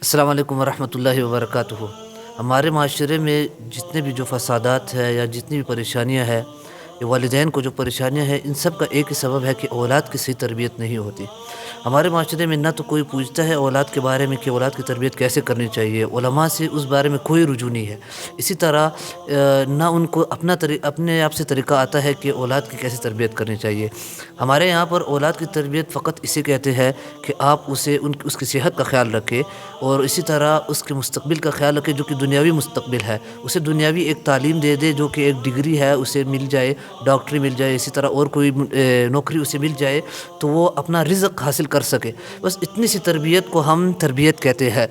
السلام علیکم ورحمۃ اللہ وبرکاتہ۔ ہمارے معاشرے میں جتنے بھی جو فسادات ہے یا جتنی بھی پریشانیاں ہیں، یہ والدین کو جو پریشانیاں ہیں، ان سب کا ایک ہی سبب ہے کہ اولاد کی صحیح تربیت نہیں ہوتی۔ ہمارے معاشرے میں نہ تو کوئی پوچھتا ہے اولاد کے بارے میں کہ اولاد کی تربیت کیسے کرنی چاہیے، علماء سے اس بارے میں کوئی رجوع نہیں ہے۔ اسی طرح نہ ان کو اپنے آپ سے طریقہ آتا ہے کہ اولاد کی کیسے تربیت کرنی چاہیے۔ ہمارے یہاں پر اولاد کی تربیت فقط اسے کہتے ہیں کہ آپ اس کی صحت کا خیال رکھیں، اور اسی طرح اس کے مستقبل کا خیال رکھے جو کہ دنیاوی مستقبل ہے، اسے دنیاوی ایک تعلیم دے دے جو کہ ایک ڈگری ہے اسے مل جائے، ڈاکٹری مل جائے، اسی طرح اور کوئی نوکری اسے مل جائے تو وہ اپنا رزق حاصل کر سکے۔ بس اتنی سی تربیت کو ہم تربیت کہتے ہیں،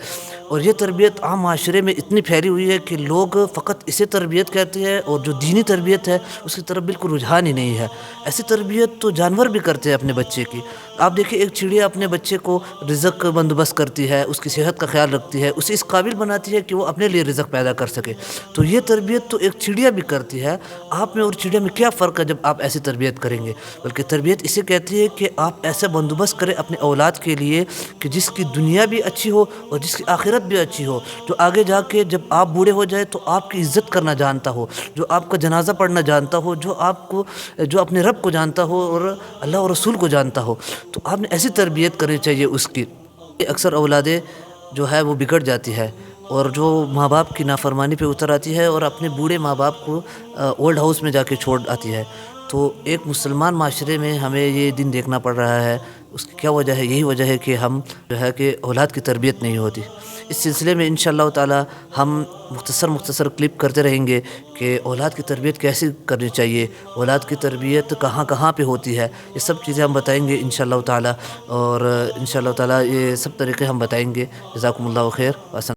اور یہ تربیت عام معاشرے میں اتنی پھیلی ہوئی ہے کہ لوگ فقط اسے تربیت کہتے ہیں، اور جو دینی تربیت ہے اس کی طرف بالکل رجحان ہی نہیں ہے۔ ایسی تربیت تو جانور بھی کرتے ہیں اپنے بچے کی۔ آپ دیکھیں، ایک چڑیا اپنے بچے کو رزق کا بندوبست کرتی ہے، اس کی صحت کا خیال رکھتی ہے، اسے اس قابل بناتی ہے کہ وہ اپنے لیے رزق پیدا کر سکے۔ تو یہ تربیت تو ایک چڑیا بھی کرتی ہے۔ آپ میں اور چڑیا میں کیا فرق ہے جب آپ ایسی تربیت کریں گے؟ بلکہ تربیت اسے کہتی ہے کہ آپ ایسا بندوبست کریں اپنے اولاد کے لیے کہ جس کی دنیا بھی اچھی ہو اور جس کی آخرت بھی اچھی ہو، جو آگے جا کے جب آپ بوڑھے ہو جائے تو آپ کی عزت کرنا جانتا ہو، جو آپ کا جنازہ پڑھنا جانتا ہو، جو اپنے رب کو جانتا ہو اور اللہ اور رسول کو جانتا ہو۔ تو آپ نے ایسی تربیت کرنی چاہیے اس کی۔ اکثر اولادیں جو ہے وہ بگڑ جاتی ہے، اور جو ماں باپ کی نافرمانی پہ اتر آتی ہے اور اپنے بوڑھے ماں باپ کو اولڈ ہاؤس میں جا کے چھوڑ آتی ہے۔ تو ایک مسلمان معاشرے میں ہمیں یہ دن دیکھنا پڑ رہا ہے۔ اس کی کیا وجہ ہے؟ یہی وجہ ہے کہ ہم جو ہے کہ اولاد کی تربیت نہیں ہوتی۔ اس سلسلے میں انشاءاللہ تعالی ہم مختصر کلپ کرتے رہیں گے کہ اولاد کی تربیت کیسے کرنی چاہیے، اولاد کی تربیت کہاں کہاں پہ ہوتی ہے، یہ سب چیزیں ہم بتائیں گے انشاءاللہ تعالی، اور انشاءاللہ تعالی یہ سب طریقے ہم بتائیں گے۔ جزاکم اللہ خیر۔